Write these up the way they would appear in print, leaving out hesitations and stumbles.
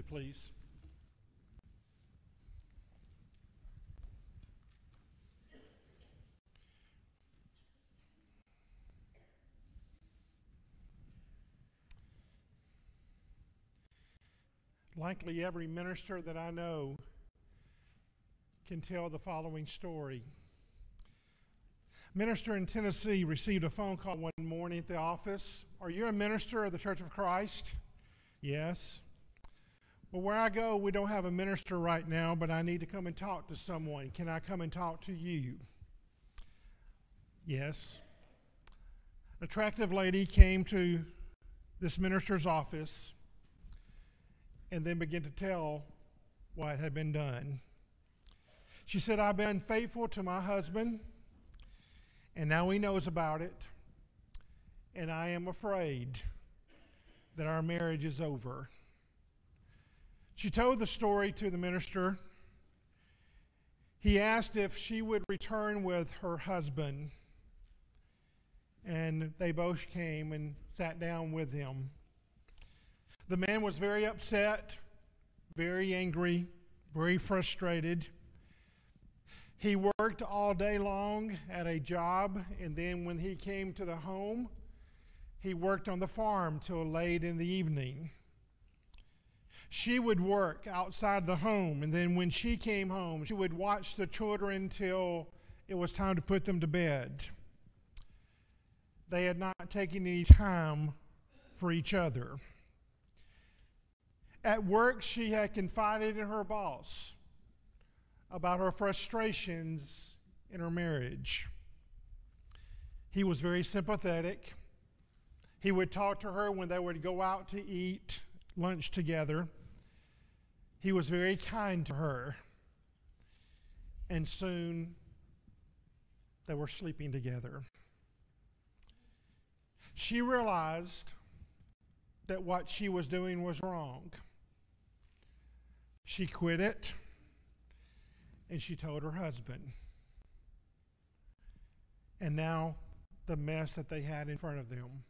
seated, please. Likely every minister that I know can tell the following story. A minister in Tennessee received a phone call one morning at the office. "Are you a minister of the Church of Christ?" "Yes." "Well, where I go, we don't have a minister right now, but I need to come and talk to someone. Can I come and talk to you?" "Yes." An attractive lady came to this minister's office and then began to tell what had been done. She said, "I've been faithful to my husband, and now he knows about it, and I am afraid that our marriage is over." She told the story to the minister. He asked if she would return with her husband, and they both came and sat down with him. The man was very upset, very angry, very frustrated. He worked all day long at a job, and then when he came to the home, he worked on the farm till late in the evening. She would work outside the home, and then when she came home, she would watch the children till it was time to put them to bed. They had not taken any time for each other. At work, she had confided in her boss about her frustrations in her marriage. He was very sympathetic. He would talk to her when they would go out to eat lunch together. He was very kind to her. And soon they were sleeping together. She realized that what she was doing was wrong. She quit it, and she told her husband. And now the mess that they had in front of them.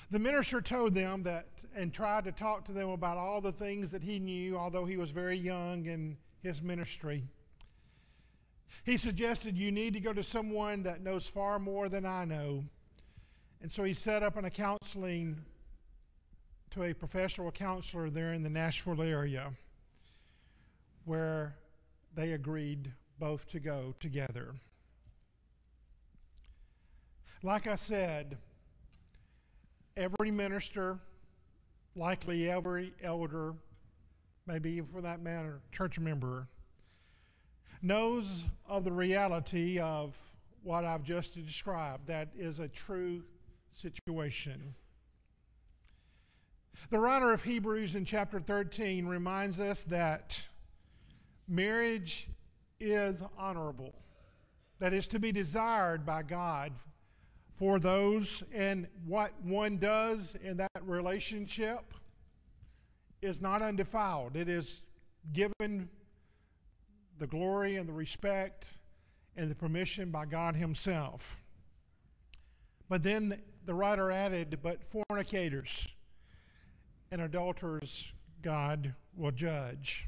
The minister told them that and tried to talk to them about all the things that he knew, although he was very young in his ministry. He suggested, "You need to go to someone that knows far more than I know." And so he set up a counseling to a professional counselor there in the Nashville area, where they agreed both to go together. Like I said, every minister, likely every elder, maybe even for that matter, church member, knows of the reality of what I've just described. That is a true situation. The writer of Hebrews in chapter 13 reminds us that marriage is honorable, that is to be desired by God for those, and what one does in that relationship is not undefiled. It is given the glory and the respect and the permission by God Himself. But then the writer added, "But fornicators and adulterers God will judge."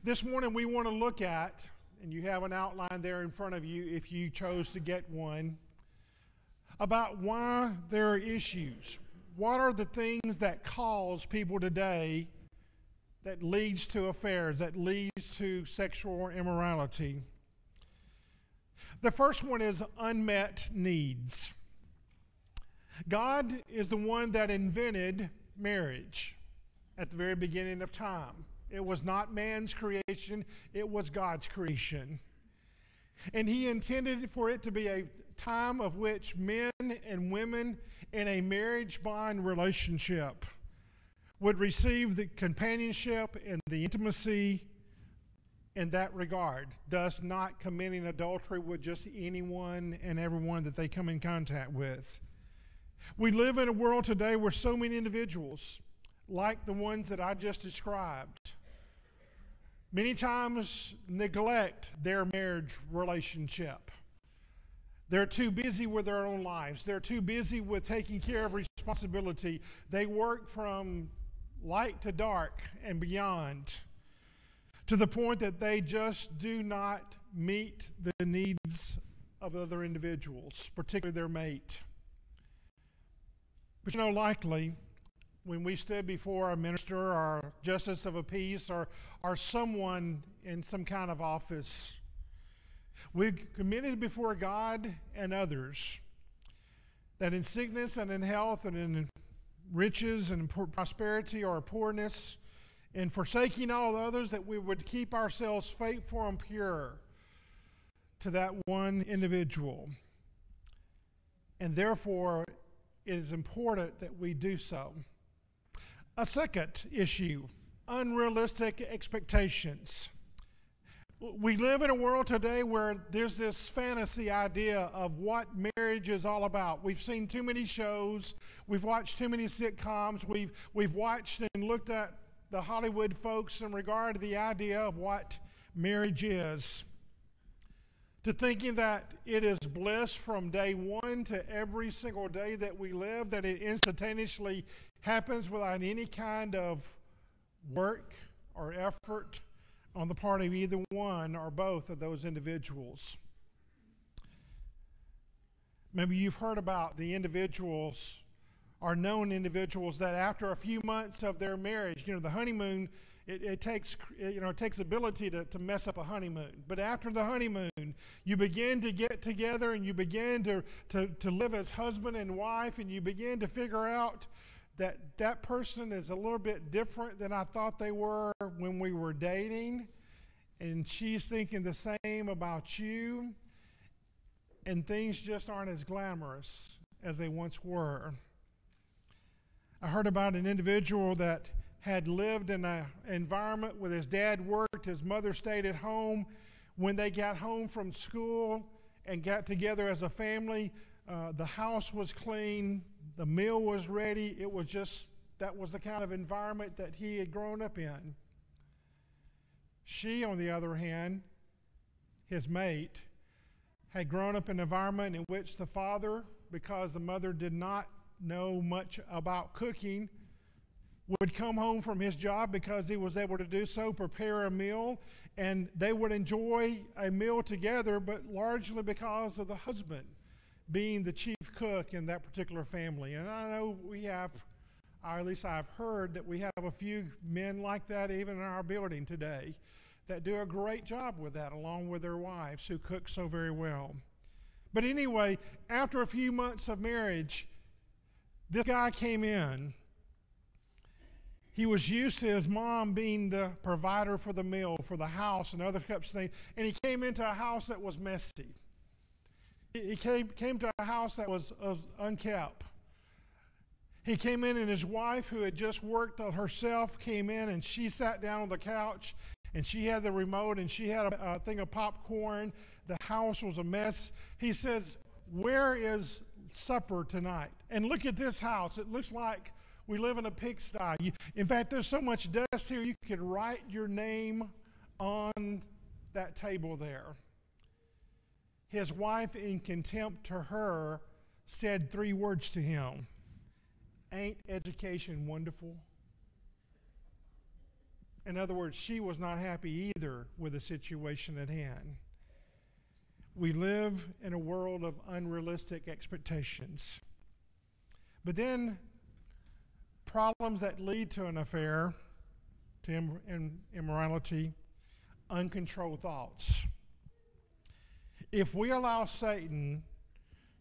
This morning we want to look at, and you have an outline there in front of you if you chose to get one, about why there are issues. What are the things that cause people today that leads to affairs, that leads to sexual immorality? The first one is unmet needs. God is the one that invented marriage at the very beginning of time. It was not man's creation, it was God's creation. And He intended for it to be a time of which men and women in a marriage bond relationship would receive the companionship and the intimacy in that regard, thus not committing adultery with just anyone and everyone that they come in contact with. We live in a world today where so many individuals, like the ones that I just described, many times neglect their marriage relationship. They're too busy with their own lives. They're too busy with taking care of responsibility. They work from light to dark and beyond, to the point that they just do not meet the needs of other individuals, particularly their mate. But likely, when we stood before a minister or justice of a peace or someone in some kind of office, we committed before God and others that in sickness and in health and in riches and prosperity or poorness, and forsaking all the others, that we would keep ourselves faithful and pure to that one individual. And therefore, it is important that we do so. A second issue, unrealistic expectations. We live in a world today where there's this fantasy idea of what marriage is all about. We've seen too many shows. We've watched too many sitcoms. We've watched and looked at the Hollywood folks in regard to the idea of what marriage is, to thinking that it is bliss from day one to every single day that we live, that it instantaneously happens without any kind of work or effort on the part of either one or both of those individuals. Maybe you've heard about the individuals or known individuals that after a few months of their marriage, the honeymoon, it takes ability to mess up a honeymoon. But after the honeymoon, you begin to get together and you begin to live as husband and wife, and you begin to figure out that person is a little bit different than I thought they were when we were dating, and she's thinking the same about you, and things just aren't as glamorous as they once were. I heard about an individual that had lived in an environment where his dad worked, his mother stayed at home. When they got home from school and got together as a family, the house was clean, the meal was ready. That was the kind of environment that he had grown up in. She, on the other hand, his mate, had grown up in an environment in which the father, because the mother did not know much about cooking, would come home from his job because he was able to do so, prepare a meal, and they would enjoy a meal together, but largely because of the husband being the chief cook in that particular family. And I know we have, or at least I've heard, that we have a few men like that even in our building today that do a great job with that, along with their wives who cook so very well. But anyway, after a few months of marriage, this guy came in. He was used to his mom being the provider for the meal, for the house, and other types of things. And he came into a house that was messy. He came to a house that was unkept. He came in, and his wife, who had just worked on herself, came in, and she sat down on the couch, and she had the remote, and she had a thing of popcorn. The house was a mess. He says, "Where is supper tonight? And look at this house. It looks like we live in a pigsty. In fact, there's so much dust here, you could write your name on that table there." His wife, in contempt to her, said 3 words to him: "Ain't education wonderful?" In other words, she was not happy either with the situation at hand. We live in a world of unrealistic expectations. But then, problems that lead to an affair, to immorality, uncontrolled thoughts. If we allow Satan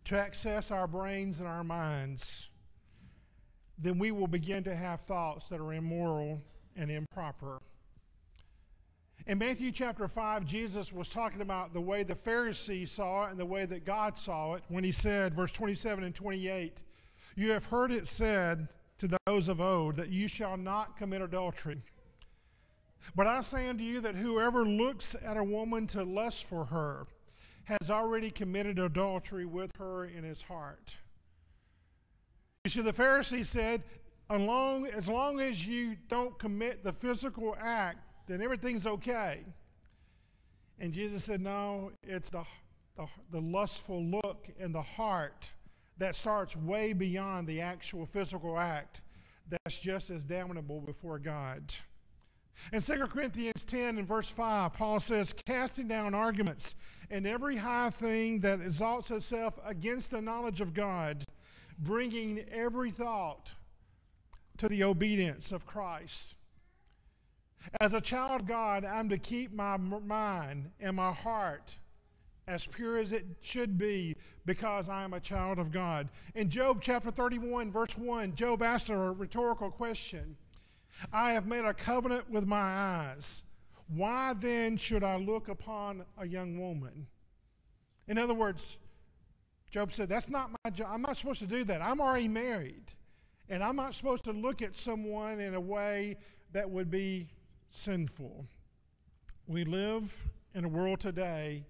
to access our brains and our minds, then we will begin to have thoughts that are immoral and improper. In Matthew chapter 5, Jesus was talking about the way the Pharisees saw it and the way that God saw it when he said, verse 27 and 28, "You have heard it said to those of old that you shall not commit adultery. But I say unto you that whoever looks at a woman to lust for her has already committed adultery with her in his heart." You see, the Pharisees said, as long as you don't commit the physical act, then everything's okay. And Jesus said, no, it's the lustful look in the heart that starts way beyond the actual physical act that's just as damnable before God. In 2 Corinthians 10 and verse 5, Paul says, casting down arguments and every high thing that exalts itself against the knowledge of God, bringing every thought to the obedience of Christ. As a child of God, I'm to keep my mind and my heart as pure as it should be because I am a child of God. In Job chapter 31, verse 1, Job asked a rhetorical question. I have made a covenant with my eyes. Why then should I look upon a young woman? In other words, Job said, that's not my job. I'm not supposed to do that. I'm already married. And I'm not supposed to look at someone in a way that would be sinful. We live in a world today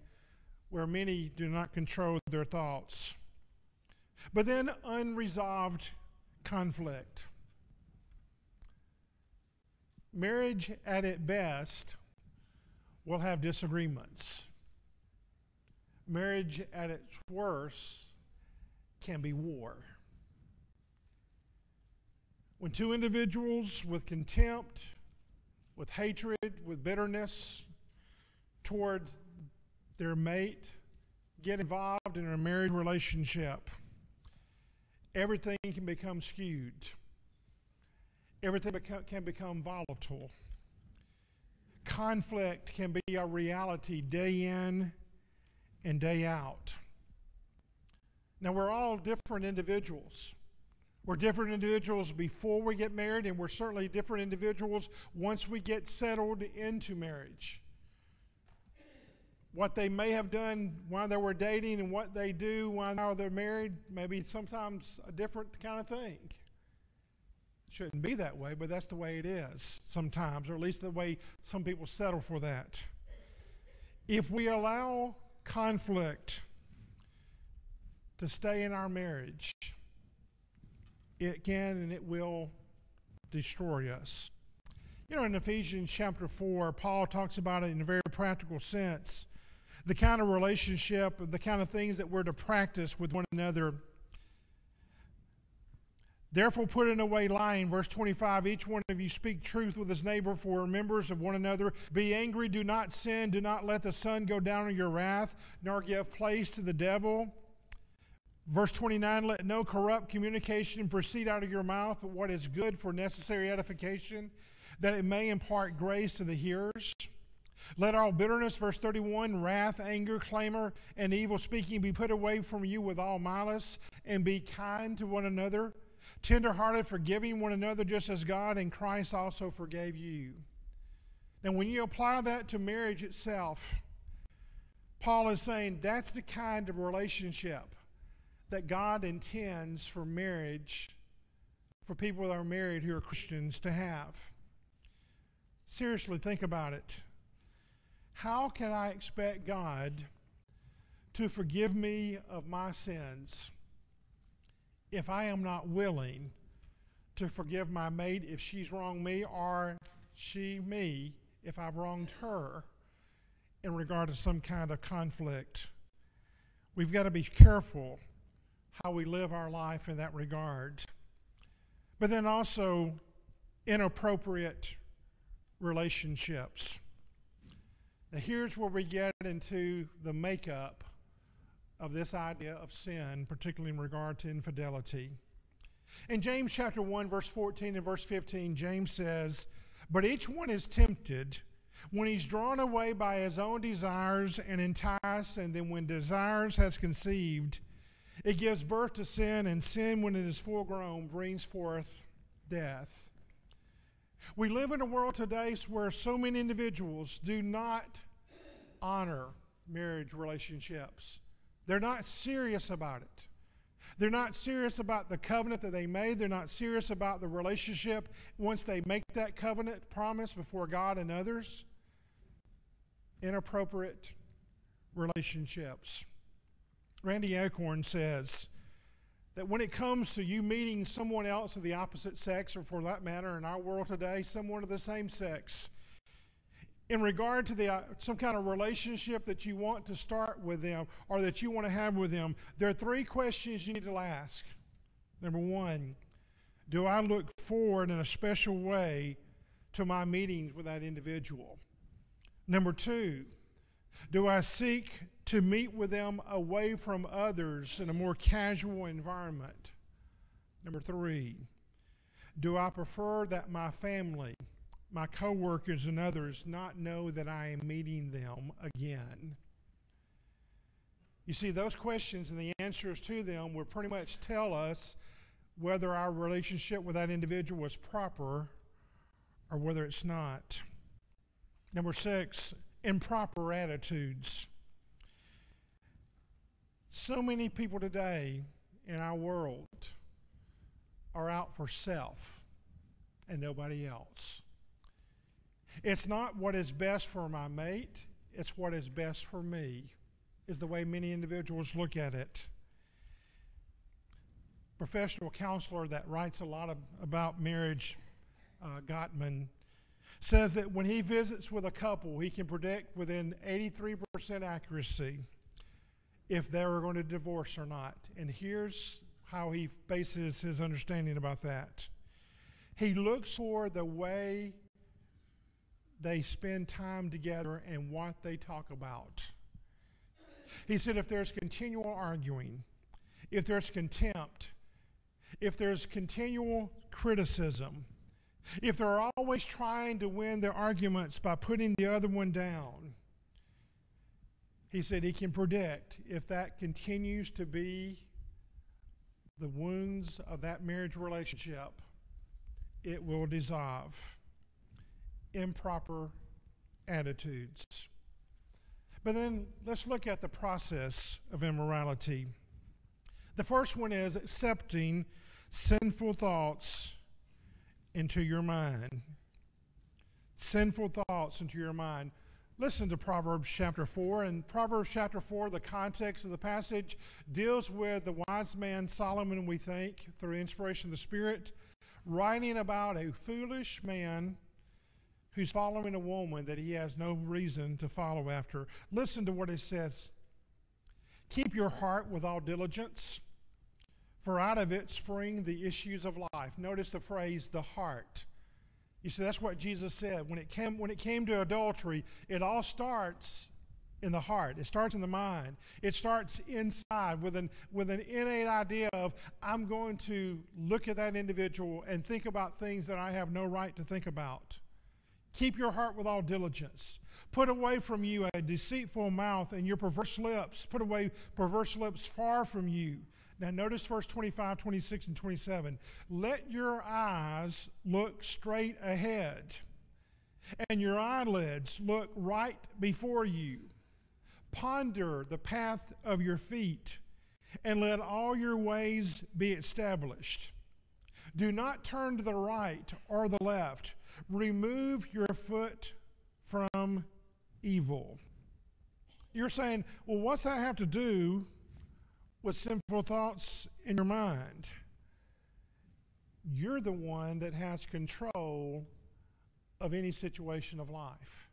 where many do not control their thoughts. But then unresolved conflict. Marriage at its best will have disagreements. Marriage at its worst can be war. When two individuals with contempt, with hatred, with bitterness toward their mate get involved in a marriage relationship, everything can become skewed. Everything can become volatile. Conflict can be a reality day in and day out. Now, we're all different individuals. We're different individuals before we get married, and we're certainly different individuals once we get settled into marriage. What they may have done while they were dating and what they do while they're married may be sometimes a different kind of thing. Shouldn't be that way, but that's the way it is sometimes, or at least the way some people settle for that. If we allow conflict to stay in our marriage, it can and it will destroy us. You know, in Ephesians chapter 4, Paul talks about it in a very practical sense, the kind of relationship, the kind of things that we're to practice with one another. Therefore, putting away lying, verse 25, each one of you speak truth with his neighbor, for we're members of one another. Be angry, do not sin, do not let the sun go down on your wrath, nor give place to the devil. Verse 29, let no corrupt communication proceed out of your mouth, but what is good for necessary edification, that it may impart grace to the hearers. Let all bitterness, verse 31, wrath, anger, clamor, and evil speaking be put away from you with all malice, and be kind to one another, tender-hearted, forgiving one another, just as God in Christ also forgave you. Now, when you apply that to marriage itself, Paul is saying that's the kind of relationship that God intends for marriage, for people that are married who are Christians to have. Seriously, think about it. How can I expect God to forgive me of my sins if I am not willing to forgive my mate if she's wronged me, or she me if I've wronged her in regard to some kind of conflict? We've got to be careful how we live our life in that regard. But then also inappropriate relationships. Now here's where we get into the makeup of this idea of sin, particularly in regard to infidelity. In James chapter 1, verse 14 and verse 15, James says, but each one is tempted when he's drawn away by his own desires and enticed, and then when desires has conceived, it gives birth to sin, and sin, when it is full grown, brings forth death. We live in a world today where so many individuals do not honor marriage relationships. They're not serious about it. They're not serious about the covenant that they made. They're not serious about the relationship once they make that covenant promise before God and others. Inappropriate relationships. Randy Acorn says that when it comes to you meeting someone else of the opposite sex, or for that matter in our world today, someone of the same sex, in regard to some kind of relationship that you want to start with them or that you want to have with them, there are three questions you need to ask. Number one, Do I look forward in a special way to my meetings with that individual? Number two, do I seek to meet with them away from others in a more casual environment? Number three, do I prefer that my family, my coworkers, and others not know that I am meeting them again? You see, those questions and the answers to them will pretty much tell us whether our relationship with that individual is proper or whether it's not. Number six, improper attitudes. So many people today in our world are out for self and nobody else. It's not what is best for my mate, it's what is best for me, is the way many individuals look at it. Professional counselor that writes a lot about marriage, Gottman, says that when he visits with a couple, he can predict within 83% accuracy if they were going to divorce or not. And here's how he bases his understanding about that. He looks for the way they spend time together and what they talk about. He said if there's continual arguing, if there's contempt, if there's continual criticism, if they're always trying to win their arguments by putting the other one down, he said he can predict if that continues to be the wounds of that marriage relationship, it will dissolve. Improper attitudes. But then let's look at the process of immorality. The first one is accepting sinful thoughts into your mind. Sinful thoughts into your mind. Listen to Proverbs chapter 4. In Proverbs chapter 4, the context of the passage deals with the wise man Solomon, we think, through inspiration of the Spirit, writing about a foolish man who's following a woman that he has no reason to follow after. Listen to what it says. Keep your heart with all diligence, for out of it spring the issues of life. Notice the phrase, the heart. You see, that's what Jesus said. When it came to adultery, it all starts in the heart. It starts in the mind. It starts inside with an innate idea of, I'm going to look at that individual and think about things that I have no right to think about. Keep your heart with all diligence. Put away from you a deceitful mouth and your perverse lips. Put away perverse lips far from you. Now notice verse 25, 26, and 27. Let your eyes look straight ahead, and your eyelids look right before you. Ponder the path of your feet, and let all your ways be established. Do not turn to the right or the left. Remove your foot from evil. You're saying, well, what's that have to do with sinful thoughts in your mind? You're the one that has control of any situation of life.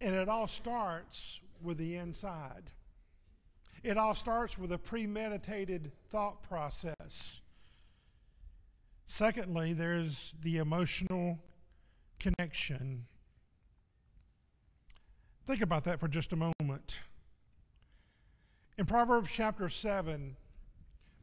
And it all starts with the inside. It all starts with a premeditated thought process. Secondly, there's the emotional connection. Think about that for just a moment. In Proverbs chapter 7,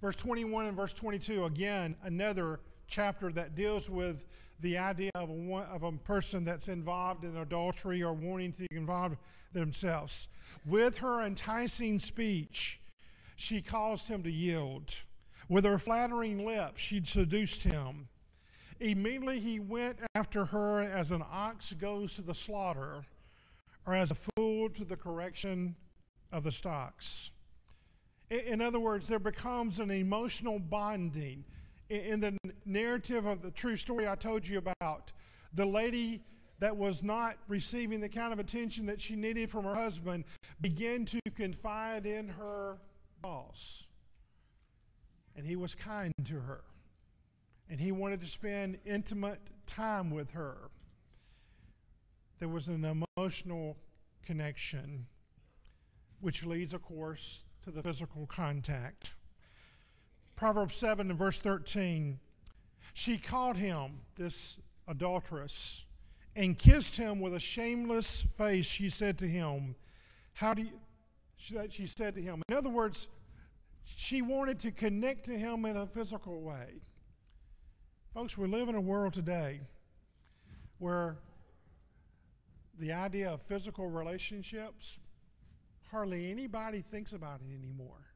verse 21 and verse 22, again, another chapter that deals with the idea of a person that's involved in adultery or wanting to involve themselves. With her enticing speech, she caused him to yield. With her flattering lips, she seduced him. Immediately he went after her as an ox goes to the slaughter, or as a fool to the correction of the stocks. In other words, there becomes an emotional bonding. In the narrative of the true story I told you about, the lady that was not receiving the kind of attention that she needed from her husband began to confide in her boss. And he was kind to her. And he wanted to spend intimate time with her. There was an emotional connection, which leads, of course, to the physical contact. Proverbs 7 and verse 13. She caught him, this adulteress, and kissed him with a shameless face. She said to him, she said to him. In other words, she wanted to connect to him in a physical way. Folks, we live in a world today where the idea of physical relationships, hardly anybody thinks about it anymore.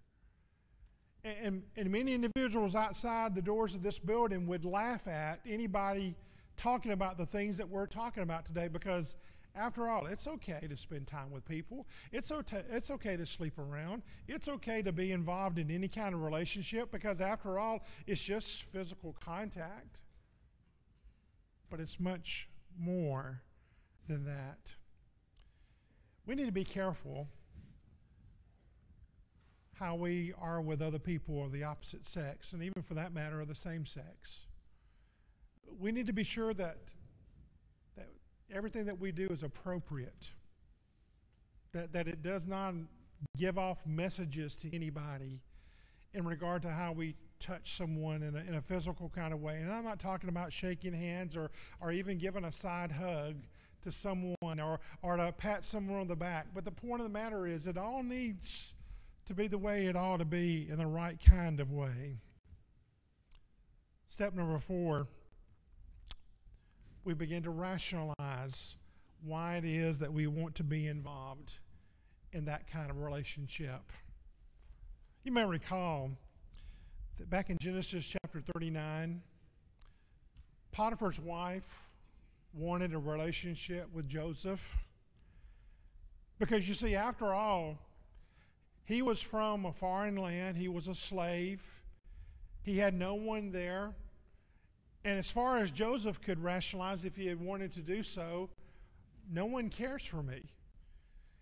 And many individuals outside the doors of this building would laugh at anybody talking about the things that we're talking about today, because after all, it's okay to spend time with people. It's okay to sleep around. It's okay to be involved in any kind of relationship, because after all, it's just physical contact. But it's much more than that. We need to be careful how we are with other people of the opposite sex, and even for that matter, of the same sex. We need to be sure that everything that we do is appropriate, that it does not give off messages to anybody in regard to how we touch someone in a physical kind of way. And I'm not talking about shaking hands or even giving a side hug to someone or to pat someone on the back. But the point of the matter is, it all needs to be the way it ought to be, in the right kind of way. Step number 4, we begin to rationalize why it is that we want to be involved in that kind of relationship. You may recall that back in Genesis chapter 39, Potiphar's wife wanted a relationship with Joseph, because you see, after all, he was from a foreign land. He was a slave. He had no one there. And as far as Joseph could rationalize, if he had wanted to do so, no one cares for me.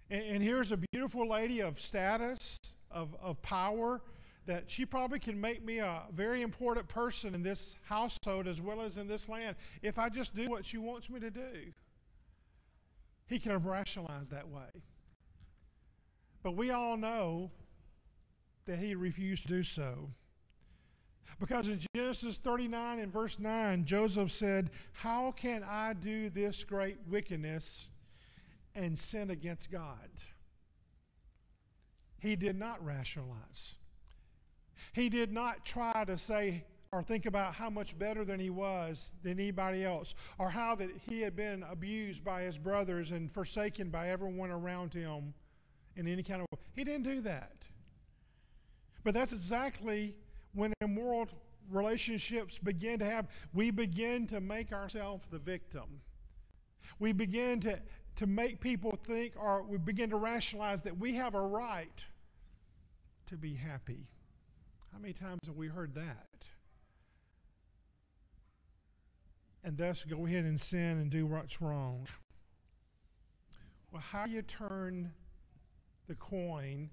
And here's a beautiful lady of status, of power, that she probably can make me a very important person in this household as well as in this land if I just do what she wants me to do. He could have rationalized that way. But we all know that he refused to do so. Because in Genesis 39 and verse 9, Joseph said, "How can I do this great wickedness and sin against God?" He did not rationalize. He did not try to say or think about how much better than he was than anybody else, or how that he had been abused by his brothers and forsaken by everyone around him in any kind of way. He didn't do that. But that's exactly when immoral relationships begin to happen. We begin to make ourselves the victim. We begin to make people think, or we begin to rationalize that we have a right to be happy. How many times have we heard that? And thus go ahead and sin and do what's wrong. Well, how do you turn the coin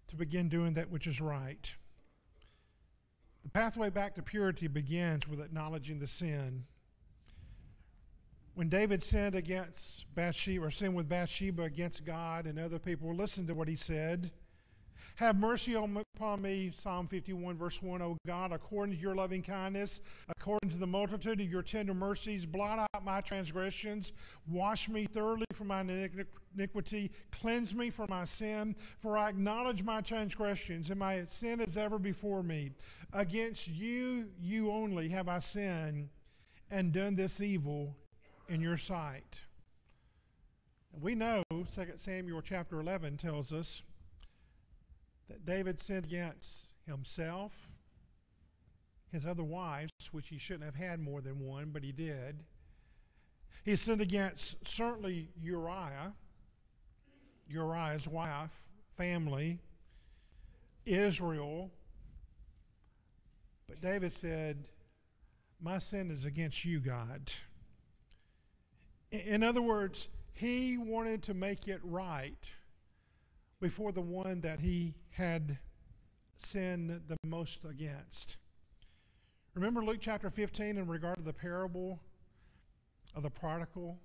to begin doing that which is right? The pathway back to purity begins with acknowledging the sin. When David sinned against Bathsheba, or sinned with Bathsheba against God and other people, listen to what he said. "Have mercy upon me," Psalm 51, verse 1, "O God, according to your loving kindness, according to the multitude of your tender mercies, blot out my transgressions, wash me thoroughly from my iniquity, cleanse me from my sin, for I acknowledge my transgressions, and my sin is ever before me. Against you, you only, have I sinned and done this evil in your sight." And we know 2 Samuel chapter 11 tells us that David sinned against himself, his other wives, which he shouldn't have had more than one, but he did. He sinned against certainly Uriah's wife, family, Israel. But David said, "My sin is against you, God." In other words, he wanted to make it right before the one that he had sinned the most against. Remember Luke chapter 15 in regard to the parable of the prodigal?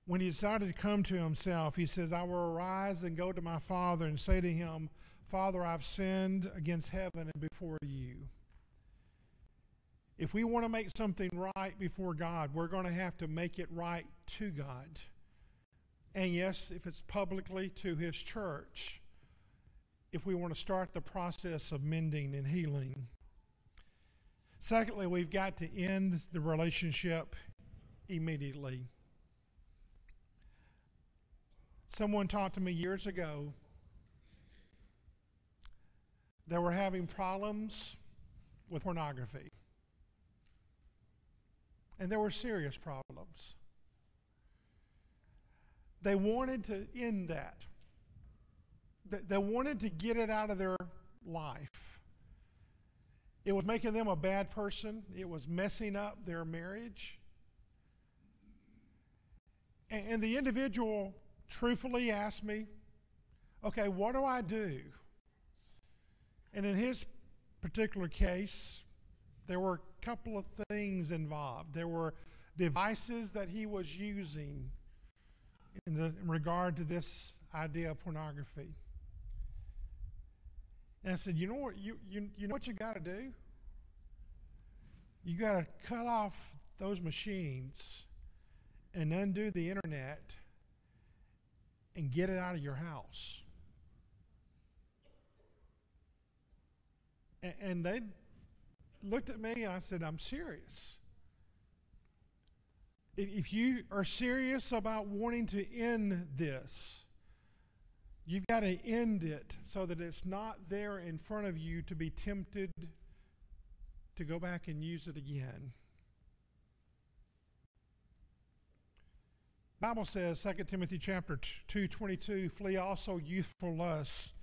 When he decided to come to himself, he says, "I will arise and go to my father and say to him, Father, I've sinned against heaven and before you. If we want to make something right before God, we're going to have to make it right to God. And yes, if it's publicly, to His church, if we want to start the process of mending and healing. Secondly, we've got to end the relationship immediately. Someone talked to me years ago. They were having problems with pornography. And there were serious problems. They wanted to end that. They wanted to get it out of their life. It was making them a bad person. It was messing up their marriage. And the individual truthfully asked me, okay, what do I do? And in his particular case, there were a couple of things involved. There were devices that he was using in regard to this idea of pornography. And I said, you know what you know what you got to do? You got to cut off those machines and undo the internet and get it out of your house. And they looked at me and I said, I'm serious. If you are serious about wanting to end this, you've got to end it so that it's not there in front of you to be tempted to go back and use it again. The Bible says, 2 Timothy chapter 2:22, flee also youthful lusts,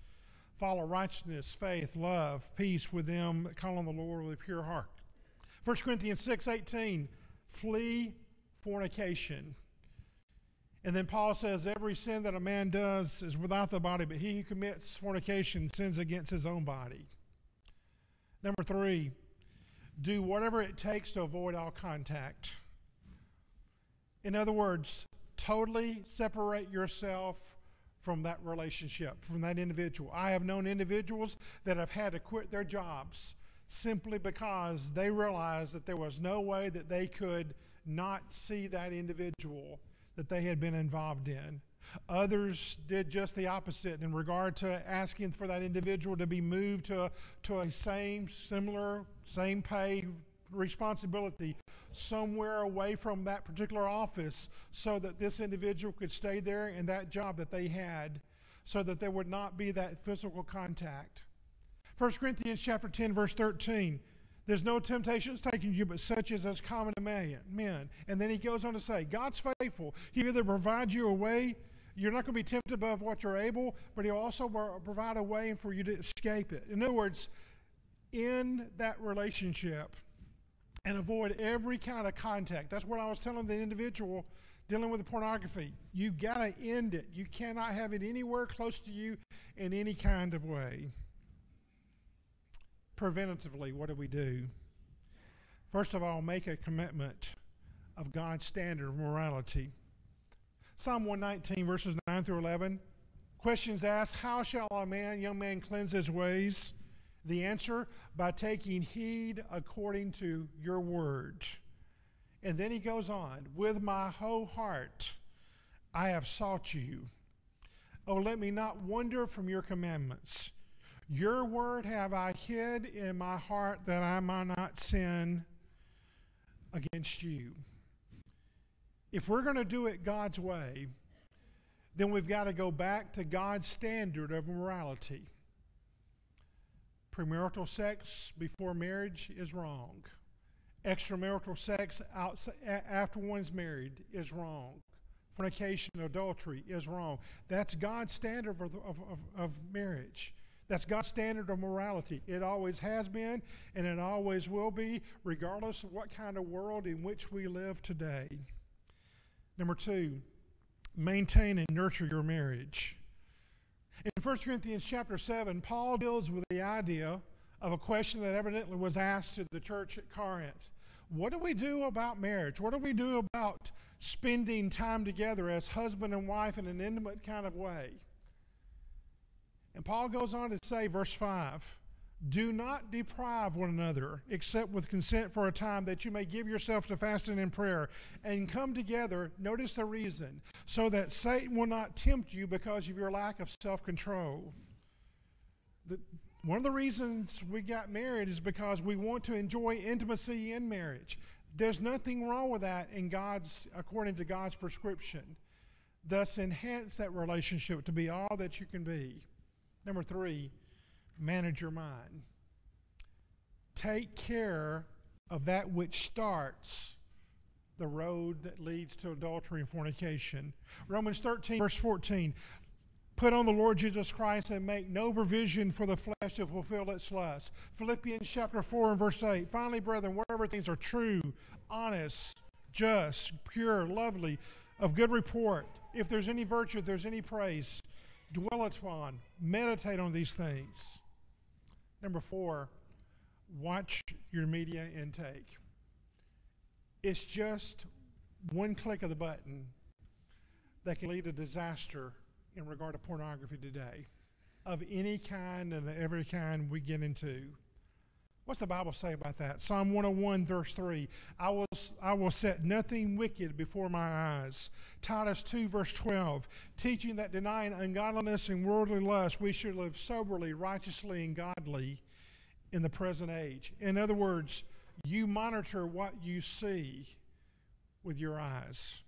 follow righteousness, faith, love, peace with them that call on the Lord with a pure heart. 1 Corinthians 6:18, flee fornication. And then Paul says, every sin that a man does is without the body, but he who commits fornication sins against his own body. Number 3, do whatever it takes to avoid all contact. In other words, totally separate yourself from that relationship, from that individual. I have known individuals that have had to quit their jobs simply because they realized that there was no way that they could not see that individual that they had been involved in. Others did just the opposite in regard to asking for that individual to be moved to a same pay responsibility somewhere away from that particular office so that this individual could stay there in that job that they had so that there would not be that physical contact. 1 Corinthians chapter 10 verse 13, there's no temptations taken you but such as is common to men. And then he goes on to say, God's faithful. He either provides you a way, you're not going to be tempted above what you're able, but he'll also provide a way for you to escape it. In other words, in that relationship, and avoid every kind of contact. That's what I was telling the individual dealing with the pornography. You've got to end it. You cannot have it anywhere close to you in any kind of way. Preventatively, what do we do? First of all, make a commitment of God's standard of morality. Psalm 119, verses 9 through 11. Questions asked, how shall young man cleanse his ways? The answer, by taking heed according to your word. And then he goes on, with my whole heart I have sought you. Oh, let me not wander from your commandments. Your word have I hid in my heart that I might not sin against you. If we're going to do it God's way, then we've got to go back to God's standard of morality. Premarital sex before marriage is wrong. Extramarital sex after one's married is wrong. Fornication, adultery is wrong. That's God's standard of marriage. That's God's standard of morality. It always has been, and it always will be, regardless of what kind of world in which we live today. Number 2, maintain and nurture your marriage. In 1 Corinthians chapter 7, Paul deals with the idea of a question that evidently was asked to the church at Corinth. What do we do about marriage? What do we do about spending time together as husband and wife in an intimate kind of way? And Paul goes on to say, verse 5, do not deprive one another, except with consent for a time, that you may give yourself to fasting and prayer, and come together, notice the reason, so that Satan will not tempt you because of your lack of self-control. One of the reasons we got married is because we want to enjoy intimacy in marriage. There's nothing wrong with that according to God's prescription. Thus, enhance that relationship to be all that you can be. Number 3, manage your mind. Take care of that which starts the road that leads to adultery and fornication. Romans 13, verse 14. Put on the Lord Jesus Christ and make no provision for the flesh to fulfill its lusts. Philippians chapter 4 and verse 8. Finally, brethren, whatever things are true, honest, just, pure, lovely, of good report, if there's any virtue, if there's any praise, dwell upon, meditate on these things. Number 4, watch your media intake. It's just one click of the button that can lead to disaster in regard to pornography today, of any kind and every kind we get into. What's the Bible say about that? Psalm 101, verse 3, I will set nothing wicked before my eyes. Titus 2, verse 12, teaching that denying ungodliness and worldly lust, we should live soberly, righteously, and godly in the present age. In other words, you monitor what you see with your eyes.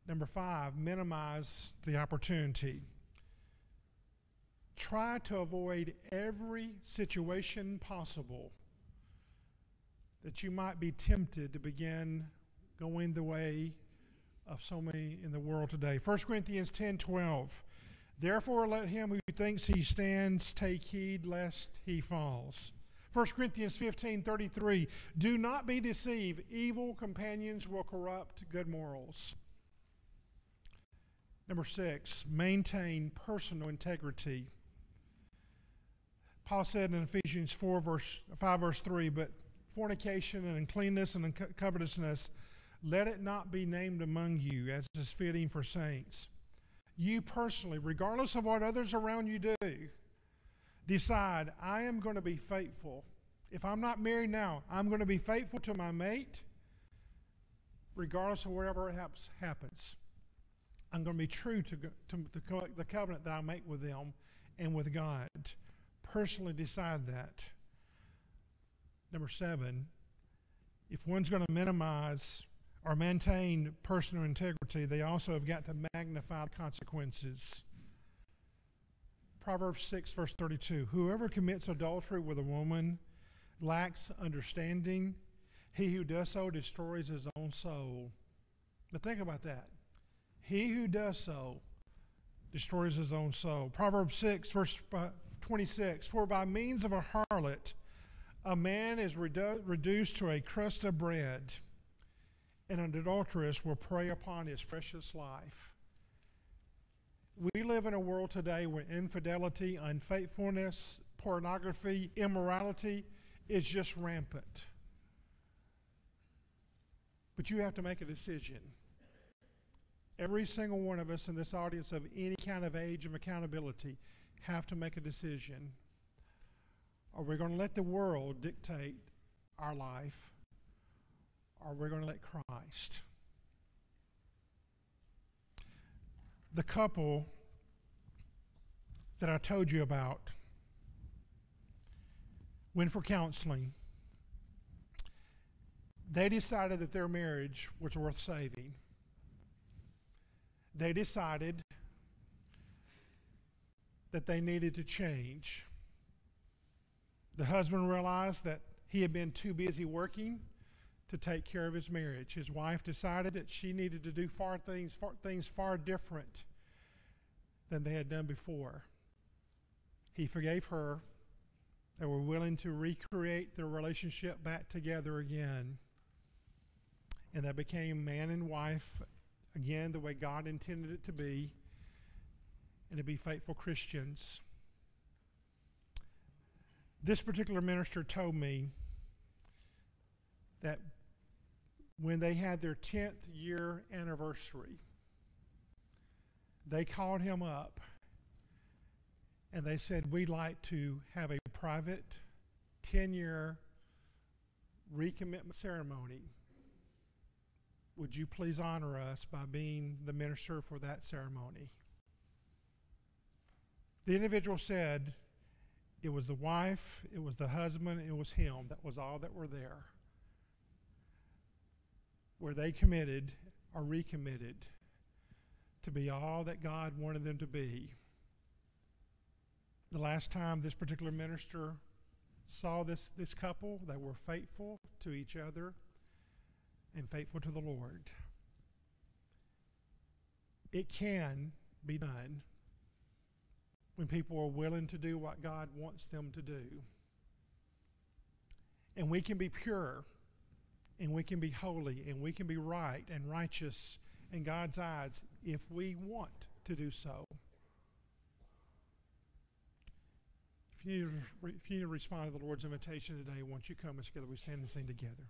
Number 5, minimize the opportunity. Try to avoid every situation possible that you might be tempted to begin going the way of so many in the world today. 1 Corinthians 10:12. Therefore let him who thinks he stands take heed lest he falls. 1 Corinthians 15:33. Do not be deceived. Evil companions will corrupt good morals. Number 6, maintain personal integrity. Paul said in Ephesians 5, verse 3, but fornication and uncleanness and covetousness, let it not be named among you, as is fitting for saints. You personally, regardless of what others around you do, decide, I am going to be faithful. If I'm not married now, I'm going to be faithful to my mate, regardless of whatever happens. I'm going to be true to the covenant that I make with them and with God. Personally decide that. Number 7, if one's going to minimize or maintain personal integrity, they also have got to magnify the consequences. Proverbs 6, verse 32, whoever commits adultery with a woman lacks understanding. He who does so destroys his own soul. But think about that. He who does so destroys his own soul. Proverbs 6, verse 26, for by means of a harlot, a man is reduced to a crust of bread, and an adulteress will prey upon his precious life. We live in a world today where infidelity, unfaithfulness, pornography, immorality is just rampant. But you have to make a decision. Every single one of us in this audience of any kind of age of accountability have to make a decision. Are we going to let the world dictate our life, or are we going to let Christ? The couple that I told you about went for counseling. They decided that their marriage was worth saving. They decided that they needed to change. The husband realized that he had been too busy working to take care of his marriage. His wife decided that she needed to do things far different than they had done before. He forgave her. They were willing to recreate their relationship back together again. And they became man and wife again the way God intended it to be, and to be faithful Christians. This particular minister told me that when they had their 10th year anniversary, they called him up And they said, we'd like to have a private 10-year recommitment ceremony. Would you please honor us by being the minister for that ceremony? The individual said it was the wife, it was the husband, it was him. That was all that were there. Where they committed or recommitted to be all that God wanted them to be. The last time this particular minister saw this couple, they were faithful to each other and faithful to the Lord. It can be done when people are willing to do what God wants them to do. And we can be pure, and we can be holy, and we can be right and righteous in God's eyes if we want to do so. If you need to respond to the Lord's invitation today, won't you come and together we stand and sing together.